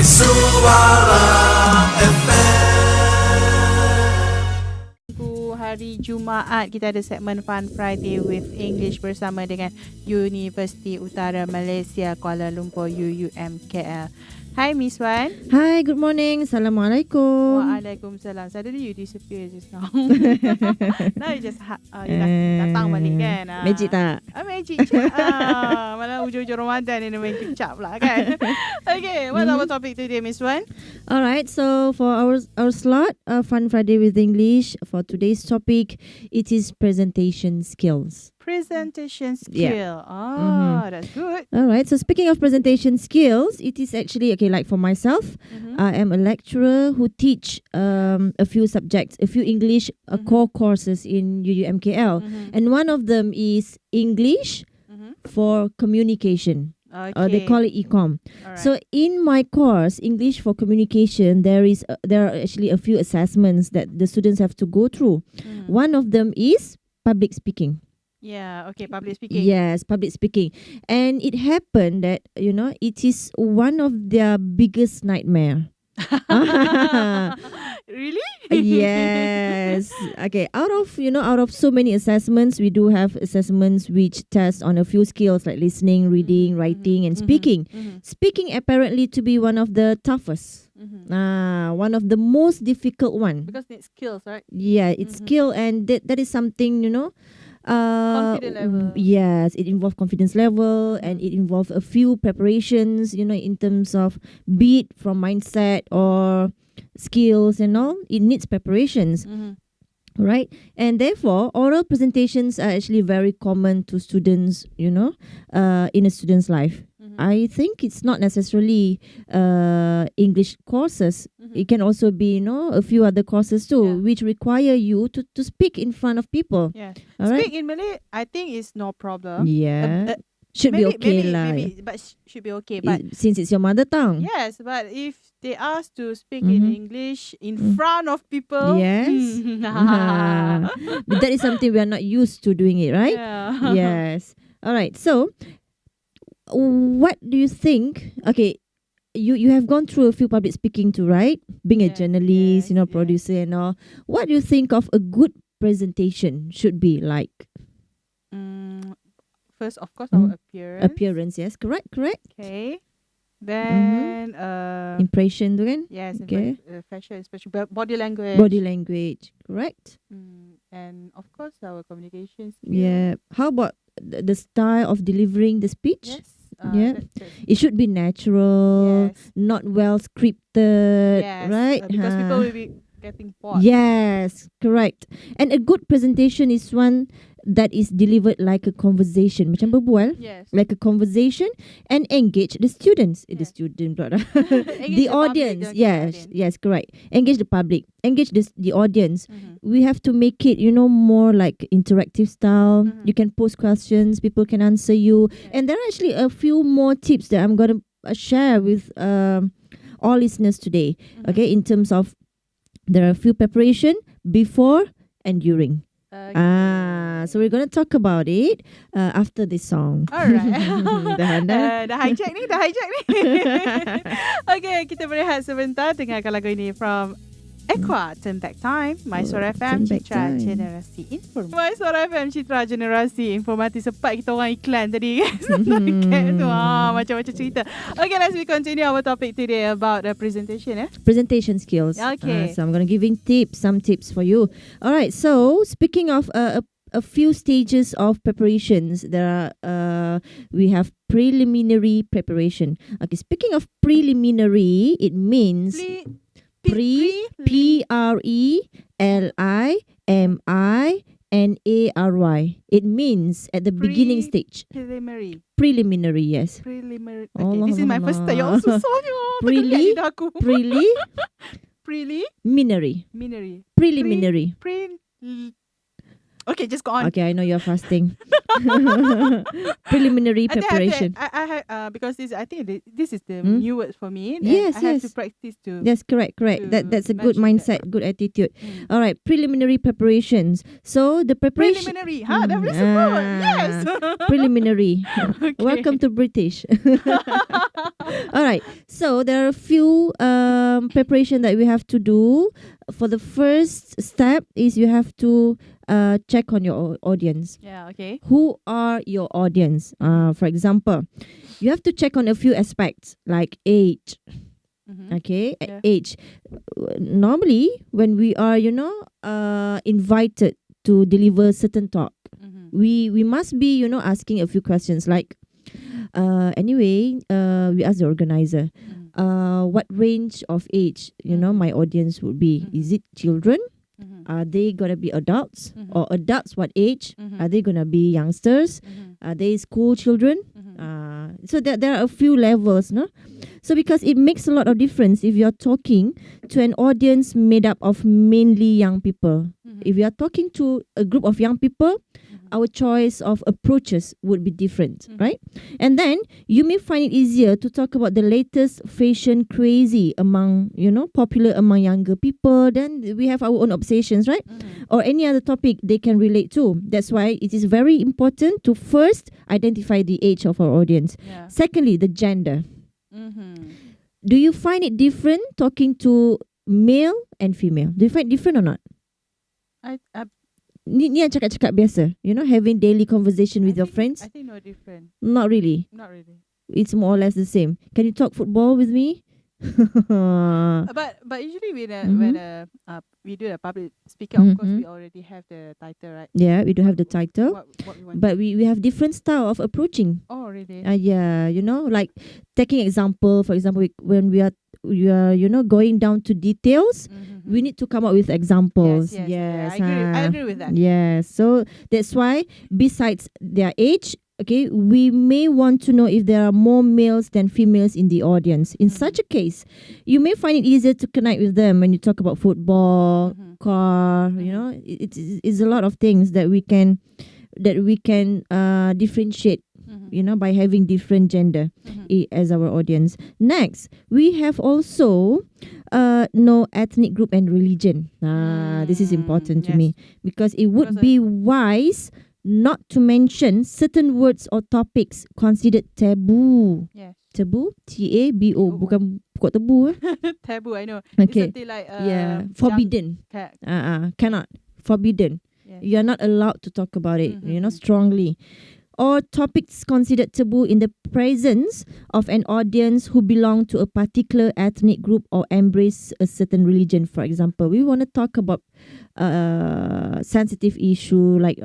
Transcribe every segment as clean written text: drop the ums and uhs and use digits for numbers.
MYSUARA FM. Hari Jumaat kita ada segmen Fun Friday with English bersama dengan Universiti Utara Malaysia Kuala Lumpur UUMKL. Hi Ms.Wan. Hi, good morning. Assalamualaikum. Waalaikumsalam. Suddenly you disappear just now. Now you just you datang balik kan. Magic tak? Magic je. Malah hujung-hujung Ramadan ni main kecap lah kan. Okay, what's our topic today Ms.Wan? Alright, so for our slot, Fun Friday with English, for today's topic, it is presentation skills. Presentation skill. Yeah. That's good. Alright, so speaking of presentation skills, it is actually, okay, like for myself, I am a lecturer who teach a few subjects, a few English core courses in UUMKL. And one of them is English for communication. Okay. They call it Ecom. Alright. So in my course, English for communication, there are actually a few assessments that the students have to go through. One of them is public speaking. Yeah, okay, public speaking. Yes, public speaking. And it happened that, it is one of their biggest nightmare. Really? Yes. Okay, out of so many assessments, we do have assessments which test on a few skills like listening, reading, writing and speaking. Speaking apparently to be one of the toughest. One of the most difficult one. Because it's skills, right? Yeah, it's skill, and that is something, Confidence level. Yes, it involves confidence level, and it involves a few preparations, in terms of be it from mindset or skills and all. It needs preparations. Right? And therefore, oral presentations are actually very common to students, in a student's life. I think it's not necessarily English courses. It can also be, a few other courses too, which require you to speak in front of people. Yeah. All right? Speak in Malay, I think is no problem. Yeah. Should be okay lah. Should be okay. But Since it's your mother tongue. yes, but if they ask to speak in English in front of people, Yes. That is something we are not used to doing it, right? Yeah. Yes. All right. So, what do you think? Okay, you have gone through a few public speaking too, right? Being a journalist, yes. producer and all. What do you think of a good presentation should be like? First, of course, our appearance. Appearance, yes. Correct. Okay. Then, Impression tu kan? yes, Okay. fashion, especially body language. Body language, correct? And of course, our communication skills. Yeah. How about the style of delivering the speech? Yes. Yeah. It should be natural, Yes. not well scripted, Yes, right? because people will be getting bored. Yes, correct. And a good presentation is one that is delivered like a conversation. Macam berbual, Yes. like a conversation, and engage the students. The student pula. Engage the audience. public, don't Yes, the yes, correct. Engage the public. Engage the audience. audience. We have to make it, more like interactive style. You can post questions, people can answer you. And there are actually a few more tips that I'm going to share with all listeners today. Okay, in terms of, there are a few preparation before and during. So we're going to talk about it after this song. Alright. Dah hijack ni. Okay, kita berehat sebentar. Dengarkan lagu ini from Aqua, Turn Back Time, MYSUARA FM, Turn Back Citra Time. Generasi Informasi. MYSUARA FM, Citra Generasi Informasi. Sempat kita orang iklan tadi. Macam-macam cerita. Okay, let's continue our topic today about presentation. Presentation skills. Okay. So I'm going to give some tips for you. All right. So speaking of a few stages of preparations, there are we have preliminary preparation. Okay. Speaking of preliminary, it means Preliminary. It means at the beginning stage. Preliminary, yes. Preliminary. Okay, Allah this is my first time. Ya Allah, susahnya. Terkelat lidah aku. Preliminary. Preliminary. Preliminary. Okay, just go on. Okay, I know you're fasting. Preliminary I think preparation. I have because I think this is the Hmm? new words for me. And Yes, I have to yes. practice to That's correct. to That's a good mention that. mindset, good attitude. Mm. All right, preliminary preparations. So the preparation. Preliminary. That really so good. Yes. Preliminary. Okay. Welcome to British. All right. So there are a few preparation that we have to do. For the first step is you have to check on your audience. Yeah. Okay. Who are your audience? For example, you have to check on a few aspects like age. Mm-hmm. Okay, Yeah. age. Normally, when we are, invited to deliver certain talk, Mm-hmm. we must be, asking a few questions like, we ask the organizer, Mm-hmm. what range of age, my audience would be. Mhm. Is it children? Mm-hmm. Are they gonna be adults? Mhm. Or adults what age? Mhm. Are they gonna be youngsters? Mm-hmm. Are they school children? Mm-hmm. So there are a few levels, no? So because it makes a lot of difference if you're talking to an audience made up of mainly young people. Mhm. If you are talking to a group of young people, our choice of approaches would be different, Mhm. right? And then you may find it easier to talk about the latest fashion crazy among, popular among younger people. Then we have our own obsessions, right? Mhm. Or any other topic they can relate to. That's why it is very important to first identify the age of our audience. Yeah. Secondly, the gender. Mm-hmm. Do you find it different talking to male and female? Do you find it different or not? I Ni yang cakap-cakap biasa, having daily conversation with your friends. I think no different. Not really. Not really. It's more or less the same. Can you talk football with me? But usually when Mhm. we do the public speaking, of course Mhm. we already have the title, right? Yeah, we do have the title, What we want. but we have different style of approaching. Oh really? Yeah, like taking example. For example, when we are going down to details, Mm-hmm. we need to come up with examples. Yes. Yes, I agree with that. Yes, so that's why besides their age, okay, we may want to know if there are more males than females in the audience. In such a case, you may find it easier to connect with them when you talk about football, Mhm. car. It's a lot of things that we can differentiate. Mhm. By having different gender Mhm. as our audience. Next, we have also no ethnic group and religion. This is important to Yes. me because it would Because be wise not to mention certain words or topics considered taboo. Yes. Taboo, T-A-B-O, bukan pokok tebu. Taboo. I know. Okay. It's something like Forbidden. Cannot. Forbidden. Yes. You are not allowed to talk about it, Mhm. strongly. Or topics considered taboo in the presence of an audience who belong to a particular ethnic group or embrace a certain religion. For example, we want to talk about sensitive issue like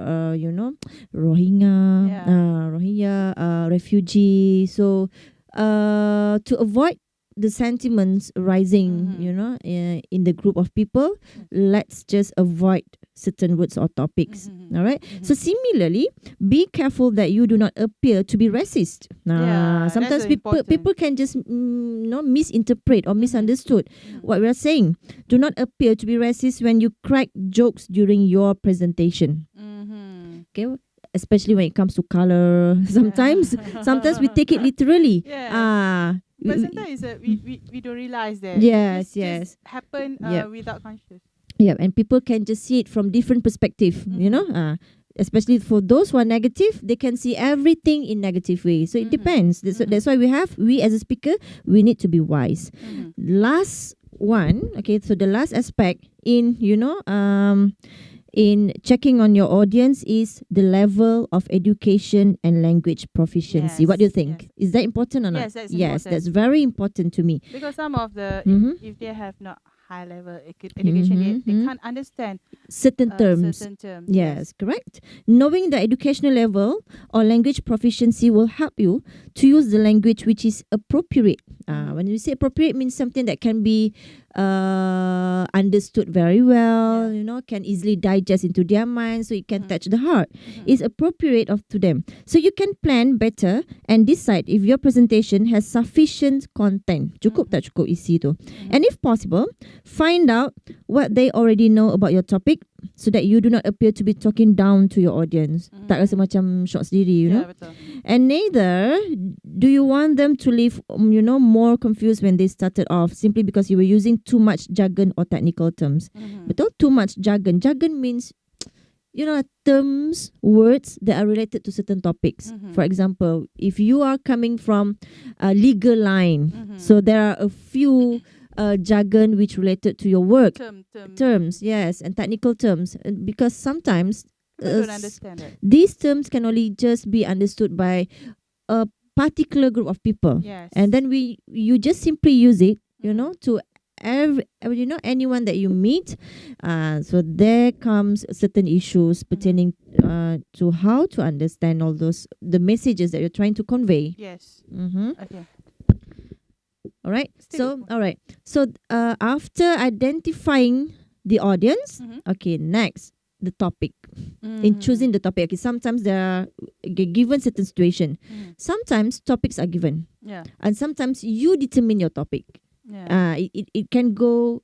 Rohingya, refugee. So to avoid the sentiments rising, in the group of people, let's just avoid certain words or topics. Mhm. All right. Mhm. So similarly, be careful that you do not appear to be racist. Yeah, Sometimes that's people important. can just misinterpret or misunderstood what we are saying. Do not appear to be racist when you crack jokes during your presentation. Mhm. Okay. Especially when it comes to color. Sometimes we take it literally. Yes. But We- sometimes we don't realize that. Yes, This yes. just happen Yep. without conscious. Yeah, and people can just see it from different perspective, especially for those who are negative, they can see everything in negative way. So it Mhm. depends. That's why we as a speaker, we need to be wise. Mhm. Last one, okay, so the last aspect in, in checking on your audience is the level of education and language proficiency. What do you Yes, think? Is that important or not? Yes, that's Yes, important. that's very important to me. Because some of the Mhm. if they have not high level education, they Mhm. can't understand Certain terms. certain terms. Yes, correct. Knowing the educational level or language proficiency will help you to use the language which is appropriate. When you say appropriate, means something that can be understood very well, can easily digest into their mind, so it can touch the heart. It's appropriate to them. So you can plan better and decide if your presentation has sufficient content. Cukup tak cukup isi tu. And if possible, find out what they already know about your topic so that you do not appear to be talking down to your audience. Tak rasa macam shock sendiri, you know. Betul. And neither do you want them to leave, more confused when they started off simply because you were using too much jargon or technical terms. Betul? Too much jargon. Jargon means, terms, words that are related to certain topics. For example, if you are coming from a legal line, so there are a few jargon which related to your work. Terms, yes, and technical terms. Because sometimes I don't understand it. these terms can only just be understood by a particular group of people. Yes. And then you just simply use it, to anyone that you meet. So there comes certain issues pertaining to how to understand all the messages that you're trying to convey. Yes. Okay. All right. So after identifying the audience, okay, next the topic. In choosing the topic, okay, sometimes there are given certain situation. Sometimes topics are given. Yeah. And sometimes you determine your topic. Yeah. It can go,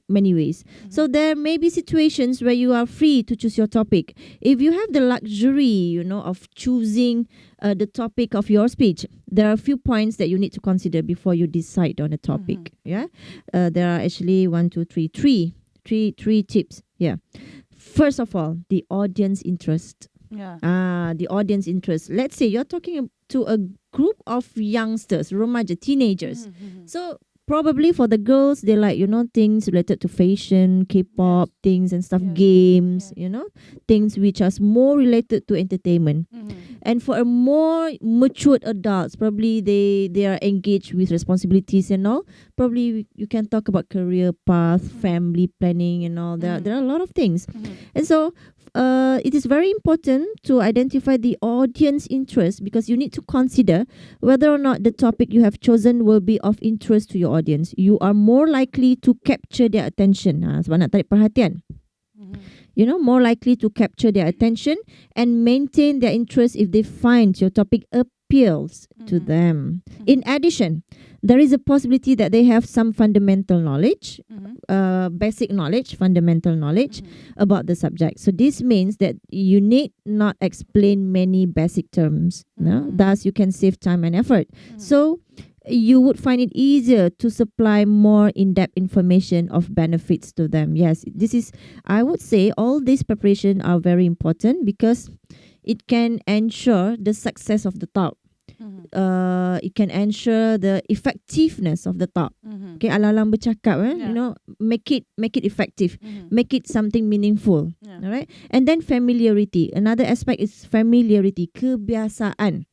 many ways. So there may be situations where you are free to choose your topic. If you have the luxury, of choosing the topic of your speech, there are a few points that you need to consider before you decide on a topic. Yeah, there are actually three tips. Yeah, first of all, the audience interest. Yeah. The audience interest. Let's say you're talking to a group of youngsters, remaja, teenagers. So probably for the girls, they like, things related to fashion, K-pop, things and stuff, games, things which are more related to entertainment. And for a more matured adults, probably they are engaged with responsibilities and all. Probably you can talk about career path, family planning and all. There are a lot of things. And so it is very important to identify the audience interest, because you need to consider whether or not the topic you have chosen will be of interest to your audience. You are more likely to capture their attention. Sebab nak tarik perhatian. More likely to capture their attention and maintain their interest if they find your topic appeals to them. In addition, there is a possibility that they have some fundamental knowledge, basic knowledge, fundamental knowledge about the subject. So this means that you need not explain many basic terms. Thus, you can save time and effort. So you would find it easier to supply more in-depth information of benefits to them. Yes, I would say all these preparation are very important because it can ensure the success of the talk. It can ensure the effectiveness of the talk. Okay, alang-alang bercakap, make it effective, make it something meaningful. All right, and then familiarity. Another aspect is familiarity, kebiasaan.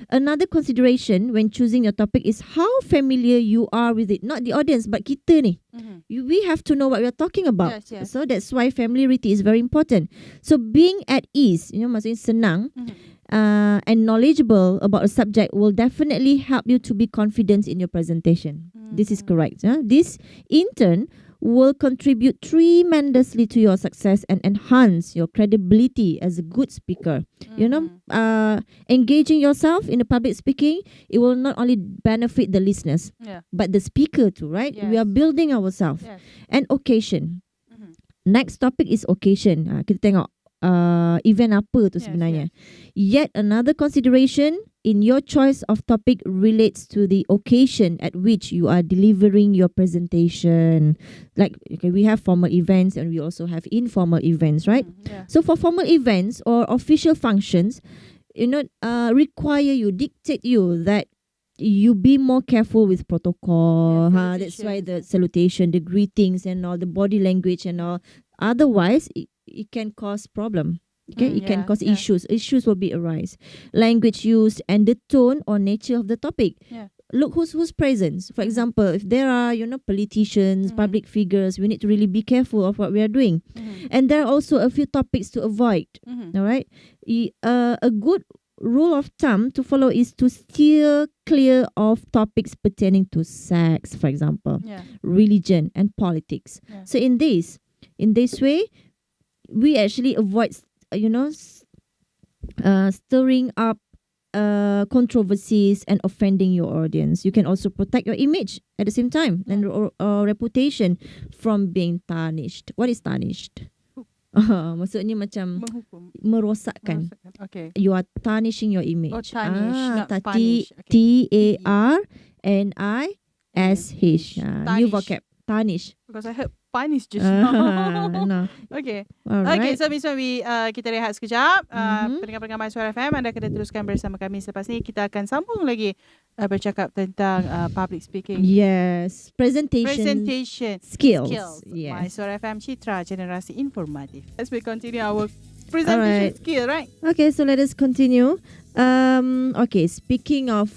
Another consideration when choosing your topic is how familiar you are with it. Not the audience, but kita ni. We have to know what we are talking about. Yes. So that's why familiarity is very important. So being at ease, maksudnya senang, and knowledgeable about a subject will definitely help you to be confident in your presentation. This is correct. This, in turn, will contribute tremendously to your success and enhance your credibility as a good speaker. Engaging yourself in the public speaking, it will not only benefit the listeners, but the speaker too, right? Yes. We are building ourselves. And occasion. Next topic is occasion. Kita tengok event apa tu sebenarnya. Yet another consideration in your choice of topic relates to the occasion at which you are delivering your presentation. Like, we have formal events and we also have informal events, right? So for formal events or official functions, dictate you that you be more careful with protocol. That's why the salutation, the greetings and all, the body language and all. Otherwise, it can cause problem. Okay, it can cause issues. Issues will be arise. Language used and the tone or nature of the topic. Look who's present. For example, if there are politicians, public figures, we need to really be careful of what we are doing. And there are also a few topics to avoid. All right, a good rule of thumb to follow is to steer clear of topics pertaining to sex, for example, religion and politics. So in this way, we actually avoid stirring up controversies and offending your audience. You can also protect your image at the same time and reputation from being tarnished. What is tarnished? Maksudnya macam Menghukum. merosakkan. Okay. You are tarnishing your image. Oh, tarnish, not T punish. Okay. T-A-R-N-I-S-H. New Tarnish. vocab. Tarnish. Because I heard punish just now. No. Okay. Alright. Okay, so Ms.Wan, kita rehat sekejap. Mhm. Pendengar-pendengar MYSUARA FM, anda kena teruskan bersama kami. Selepas ni kita akan sambung lagi bercakap tentang public speaking. Yes. Presentation skills. Yes. MYSUARA FM, Citra Generasi Informatif. Let's continue our presentation skill, right? Okay, so let us continue. Okay, speaking of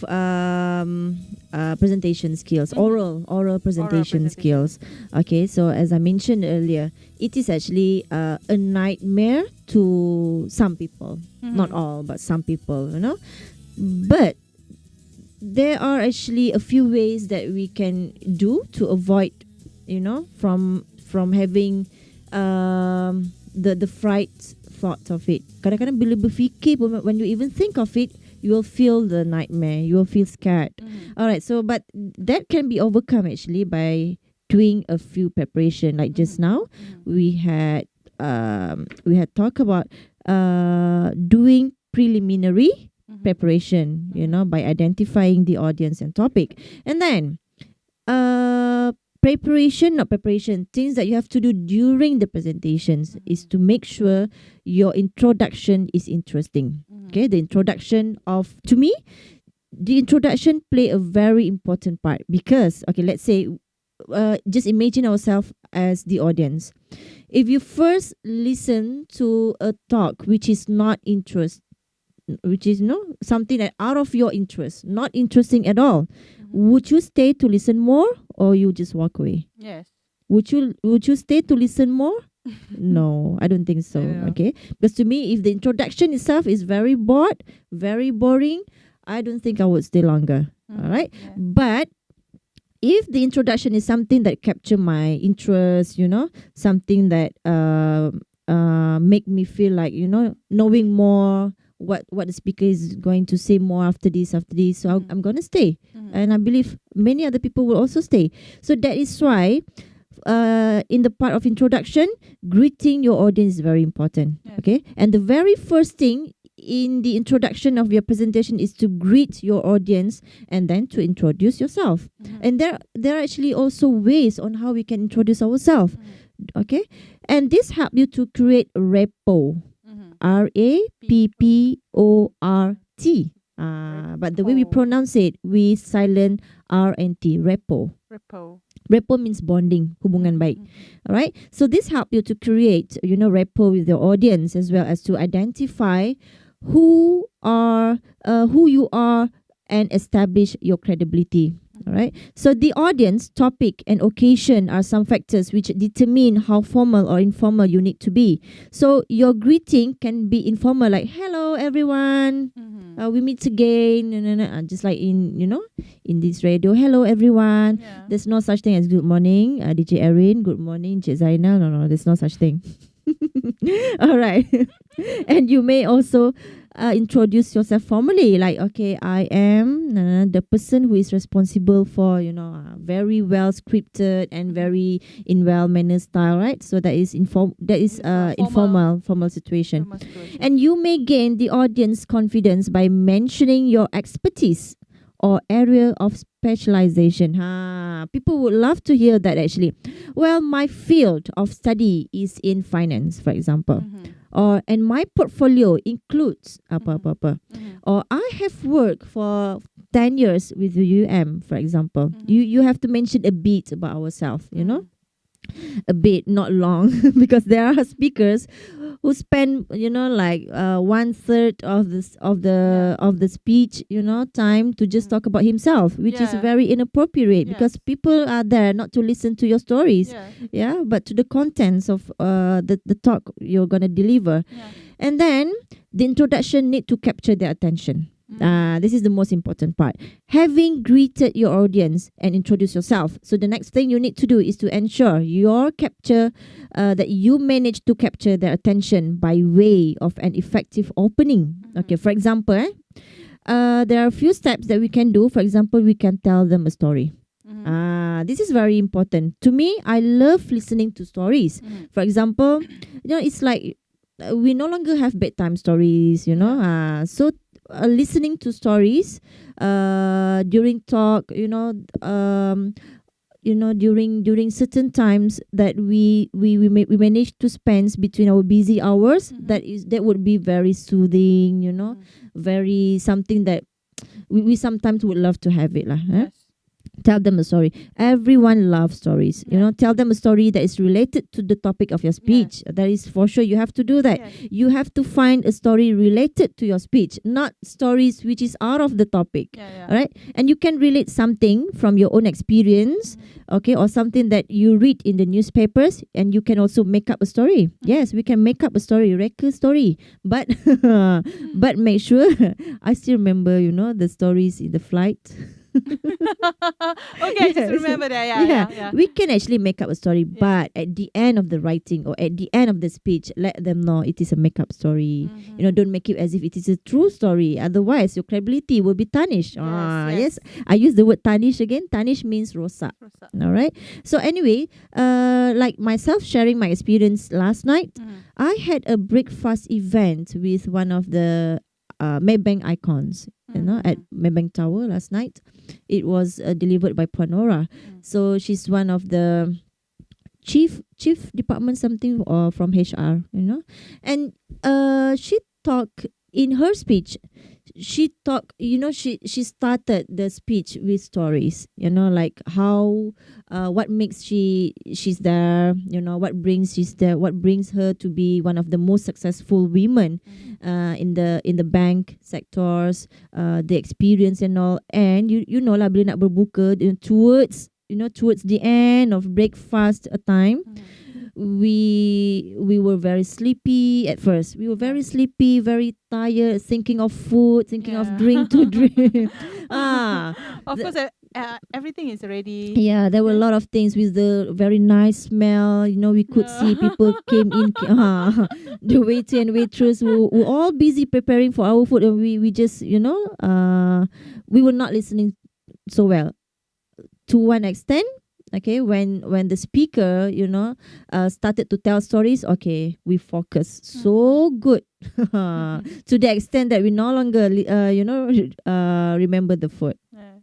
presentation skills, oral presentation skills. Okay, so as I mentioned earlier, it is actually a nightmare to some people. Not all, but some people, you know. But there are actually a few ways that we can do to avoid, you know, from having the fright thought of it. Kadang-kadang bila berfikir, when you even think of it, you will feel the nightmare. You will feel scared. Alright, so but that can be overcome actually by doing a few preparation. Like just now, we had talked about doing preliminary preparation. You know, by identifying the audience and topic, and then things that you have to do during the presentations is to make sure your introduction is interesting. Okay, the introduction play a very important part because, okay, let's say, just imagine ourselves as the audience. If you first listen to a talk which is something that out of your interest, not interesting at all, would you stay to listen more or you just walk away? Yes. Would you stay to listen more? No, I don't think so. Yeah. Okay, because to me, if the introduction itself is very boring, I don't think I would stay longer. All right, Yeah. but if the introduction is something that capture my interest, you know, something that make me feel like, you know, knowing more what the speaker is going to say more after this. So I'm going to stay. And I believe many other people will also stay. So that is why in the part of introduction, greeting your audience is very important. Yes. Okay. And the very first thing in the introduction of your presentation is to greet your audience and then to introduce yourself. And there are actually also ways on how we can introduce ourselves. Okay. And this help you to create rapport. R-A-P-P-O-R-T. But the way we pronounce it, we silent R and T. Rapport. Rapport means bonding, hubungan baik. All right. So this help you to create, you know, rapport with your audience as well as to identify who you are and establish your credibility. All right. So the audience, topic, and occasion are some factors which determine how formal or informal you need to be. So your greeting can be informal, like "Hello, everyone. We meet again." Just like in this radio, "Hello, everyone." Yeah. There's no such thing as "Good morning, DJ Arin." "Good morning, Cik Zainal." No, there's no such thing. All right. And you may also introduce yourself formally, like, okay, I am the person who is responsible for, very well scripted and very in well mannered style, right? So that is formal situation. And you may gain the audience confidence by mentioning your expertise or area of specialization. People would love to hear that actually. Well, my field of study is in finance, for example. And my portfolio includes apa-apa. Or I have worked for 10 years with the UM, for example. You have to mention a bit about ourselves, a bit, not long, because there are speakers who spend, like 1/3 of the speech, time to just talk about himself, which is very inappropriate because people are there not to listen to your stories, but to the contents of the talk you're gonna deliver, and then the introduction need to capture their attention. This is the most important part. Having greeted your audience and introduced yourself, so the next thing you need to do is to ensure that you manage to capture their attention by way of an effective opening. Okay, for example, there are a few steps that we can do. For example, we can tell them a story. This is very important. To me, I love listening to stories. For example, it's like we no longer have bedtime stories, so listening to stories during talk, during certain times that we manage to spend between our busy hours, that would be very soothing, very something that we sometimes would love to have it lah. Yes. Tell them a story. Everyone loves stories. Tell them a story that is related to the topic of your speech. That is for sure. You have to do that. Yes. You have to find a story related to your speech, not stories which is out of the topic. All right? And you can relate something from your own experience, okay, or something that you read in the newspapers, and you can also make up a story. Yes, we can make up a story, reka story. But but make sure I still remember, the stories in the flight. Okay, just remember that. Yeah. We can actually make up a story, but at the end of the writing or at the end of the speech, let them know it is a make-up story. Don't make it as if it is a true story. Otherwise, your credibility will be tarnished. Yes. I use the word tarnish again. Tarnish means rosak. All right. So anyway, like myself sharing my experience last night, I had a breakfast event with one of the Maybank icons, at Maybank Tower last night. It was delivered by Puan. So she's one of the chief department something from HR, and she talked in her speech. She talked, she started the speech with stories, like how what makes she's there, what brings her to be one of the most successful women in the bank sectors, the experience and all. And you know lah, bila nak berbuka, towards the end of breakfast time, we were very sleepy at first. We were very sleepy, very tired, thinking of food, thinking of drink to drink. Of course, everything is ready. Yeah, there were a lot of things with the very nice smell. We could see people came in. The waiter and waitress were all busy preparing for our food, and we just, we were not listening so well. To one extent, okay, when the speaker, started to tell stories, okay, we focused so good to the extent that we no longer, remember the food.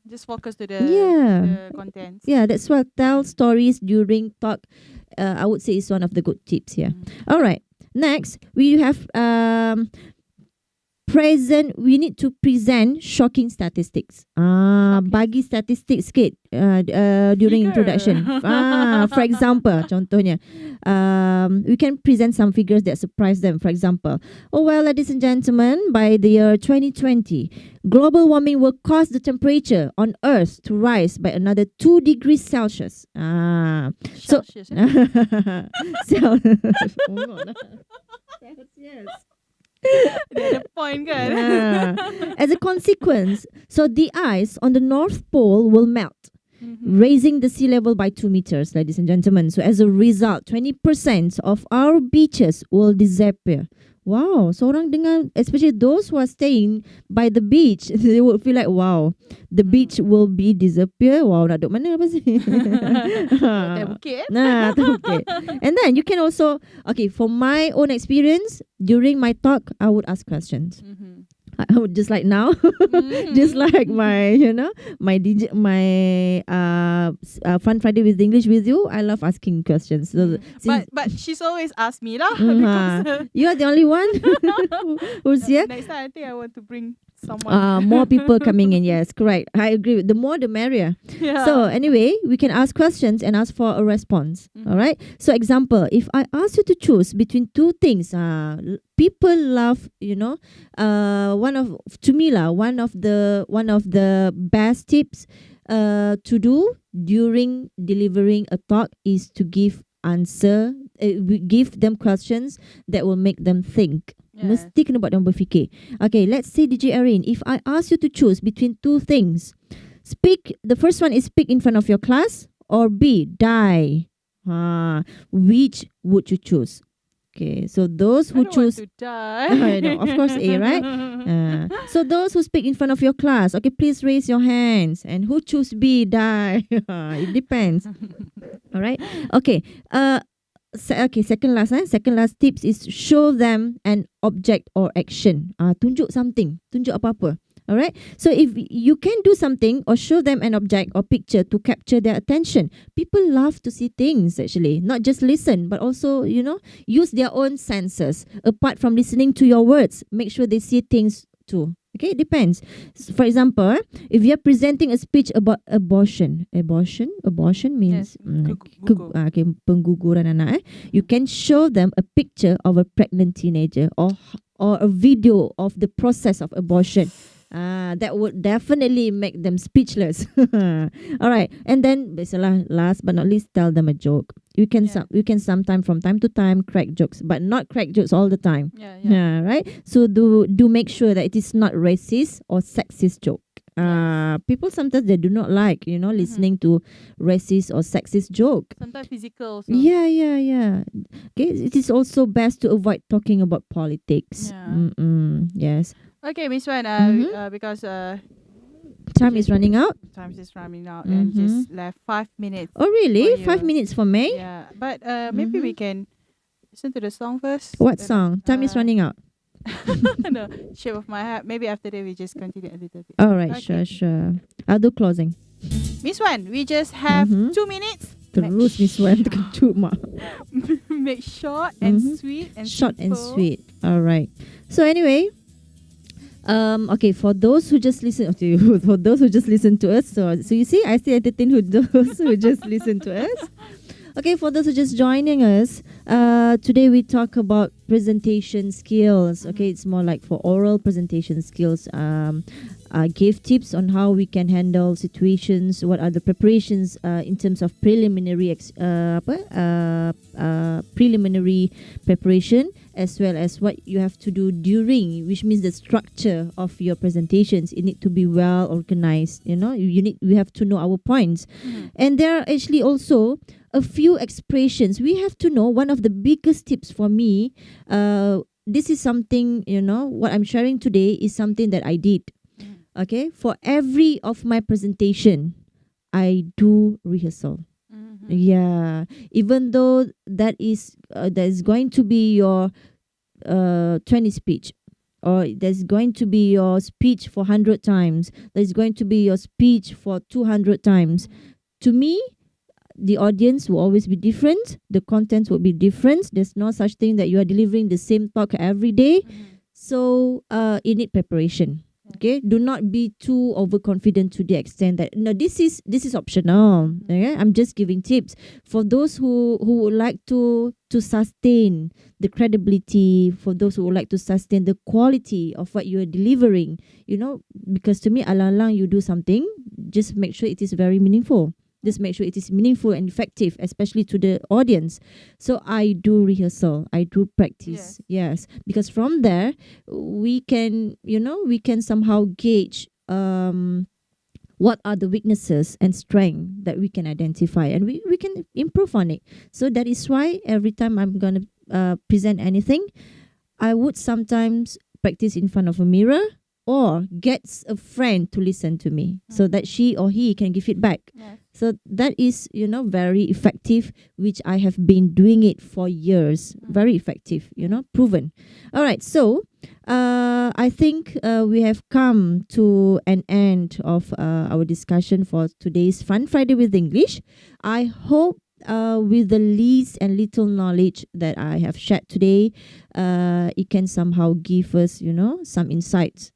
Just focus to the contents. Yeah, that's why tell stories during talk. I would say is one of the good tips here. All right. Next, we have we need to present shocking statistics. Bagi statistics sikit during introduction. For example, contohnya, we can present some figures that surprise them. For example, ladies and gentlemen, by the year 2020, global warming will cause the temperature on Earth to rise by another 2 degrees Celsius. Celsius. Yes. Ada point kan? As a consequence, so the ice on the North Pole will melt, raising the sea level by 2 meters, ladies and gentlemen. So as a result, 20% of our beaches will disappear. Wow, so orang dengar, especially those who are staying by the beach, they would feel like, wow, the beach will be disappear. Wow, nak duduk mana apa sih? Bukit. And then you can also, okay, for my own experience, during my talk, I would ask questions. I would just like now, just like my, my DJ, my Fun Friday with English with you. I love asking questions. So but she's always asked me lah. Because you are the only one who's here. Next time I think I want to bring someone. More people coming in. Yes, correct. I agree. The more, the merrier. Yeah. So anyway, we can ask questions and ask for a response. All right. So example, if I ask you to choose between two things, people love, one of the best tips to do during delivering a talk is to give them questions that will make them think. Mesti kena buat dia berfikir. Okay, let's say DJ Arin, if I ask you to choose between two things, the first one is speak in front of your class, or B, die. Which would you choose? Okay, so those who I don't choose... want to die. No, of course A, right? So those who speak in front of your class, okay, please raise your hands. And who choose B, die. It depends. All right. Okay. Second last. Second last tips is show them an object or action. Tunjuk something. Tunjuk apa-apa. All right. So if you can do something or show them an object or picture to capture their attention, people love to see things actually, not just listen, but also, use their own senses. Apart from listening to your words, make sure they see things too. Okay, it depends. For example, if you're presenting a speech about abortion means pengguguran anak. You can show them a picture of a pregnant teenager or a video of the process of abortion. That would definitely make them speechless. All right, and then last but not least, tell them a joke. You can sometimes from time to time crack jokes, but not crack jokes all the time. Right. So do make sure that it is not racist or sexist joke. People sometimes they do not like listening to racist or sexist joke. Sometimes physical. Also. Yeah. Okay, it is also best to avoid talking about politics. Yes. Okay, Ms.Wan, because time is running out. And just left 5 minutes. Oh, really? 5 minutes for me? Yeah, but maybe we can listen to the song first. What song? Time is running out. No, Shape of My Heart. Maybe after that we just continue a little bit. All right, okay. Sure. I'll do closing. Ms.Wan, we just have 2 minutes. Terus Ms.Wan cuma. Make short and sweet and short simple. and sweet. All right. So anyway, okay, for those who just listen to you, for those who just listen to us, so you see, I still entertain those who just listen to us. Okay, for those who just joining us, today we talk about presentation skills. Okay, it's more like for oral presentation skills. I gave tips on how we can handle situations, what are the preparations in terms of preliminary preparation, as well as what you have to do during, which means the structure of your presentations. It need to be well organized. We have to know our points. And there are actually also a few expressions. We have to know. One of the biggest tips for me, this is something, what I'm sharing today is something that I did. Okay, for every of my presentation, I do rehearsal. Yeah, even though that is going to be your 20 speech, or there's going to be your speech for 100 times, there's going to be your speech for 200 times. To me, the audience will always be different. The contents will be different. There's no such thing that you are delivering the same talk every day. So you need preparation. Okay, do not be too overconfident to the extent that this is optional. Okay, I'm just giving tips for those who would like to sustain the credibility, for those who would like to sustain the quality of what you are delivering. Because to me, alang-alang you do something, just make sure it is very meaningful. Just make sure it is meaningful and effective, especially to the audience. So I do rehearsal. I do practice. Yes. Because from there, we can somehow gauge what are the weaknesses and strengths that we can identify, and we can improve on it. So that is why every time I'm going to present anything, I would sometimes practice in front of a mirror, or gets a friend to listen to me so that she or he can give feedback. So that is, very effective, which I have been doing it for years. Very effective, proven. All right. So I think we have come to an end of our discussion for today's Fun Friday with English. I hope with the least and little knowledge that I have shared today, it can somehow give us, some insights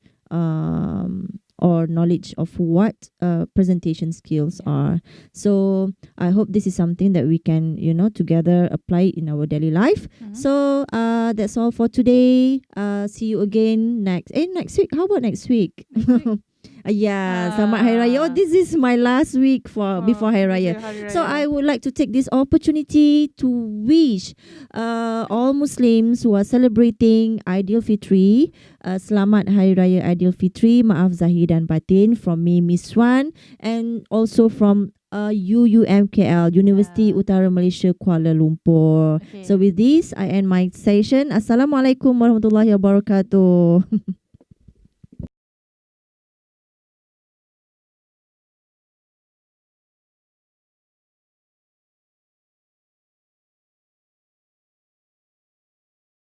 or knowledge of what presentation skills are. So I hope this is something that we can, together apply in our daily life. So that's all for today. See you again next week. How about next week? Selamat Hari Raya. Oh, this is my last week before Hari Raya. So I would like to take this opportunity to wish all Muslims who are celebrating Aidilfitri, Selamat Hari Raya Aidilfitri, maaf zahir dan batin, from me, Ms.Wan, and also from UUMKL, University Utara Malaysia, Kuala Lumpur. Okay. So with this, I end my session. Assalamualaikum warahmatullahi wabarakatuh.